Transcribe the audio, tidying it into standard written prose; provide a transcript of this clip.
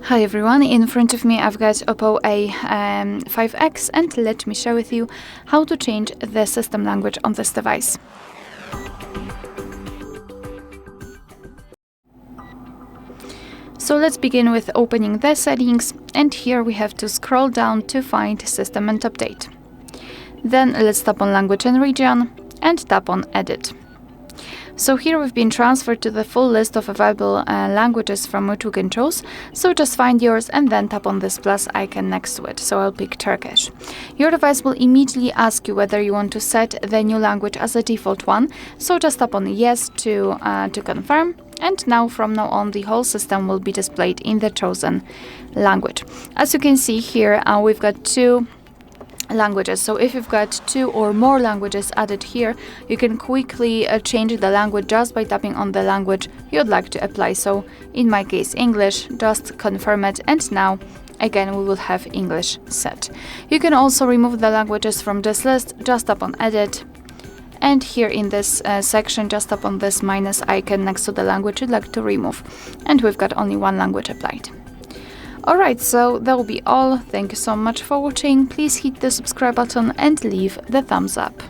Hi everyone, in front of me I've got OPPO A5x and let me share with you how to change the system language on this device. So let's begin with opening the settings, and here we have to scroll down to find System and Update. Then let's tap on Language and Region and tap on Edit. So here we've been transferred to the full list of available languages from which we can choose. So just find yours and then tap on this plus icon next to it. So I'll pick Turkish. Your device will immediately ask you whether you want to set the new language as a default one. So just tap on yes to confirm. And now from now on the whole system will be displayed in the chosen language. As you can see here, we've got two languages. So if you've got two or more languages added here, you can quickly change the language just by tapping on the language you'd like to apply. So in my case English, just confirm it, and now again we will have English set. You can also remove the languages from this list. Just tap on Edit, and here in this section just tap on this minus icon next to the language you'd like to remove, and we've got only one language applied. Alright, so that will be all. Thank you so much for watching. Please hit the subscribe button and leave the thumbs up.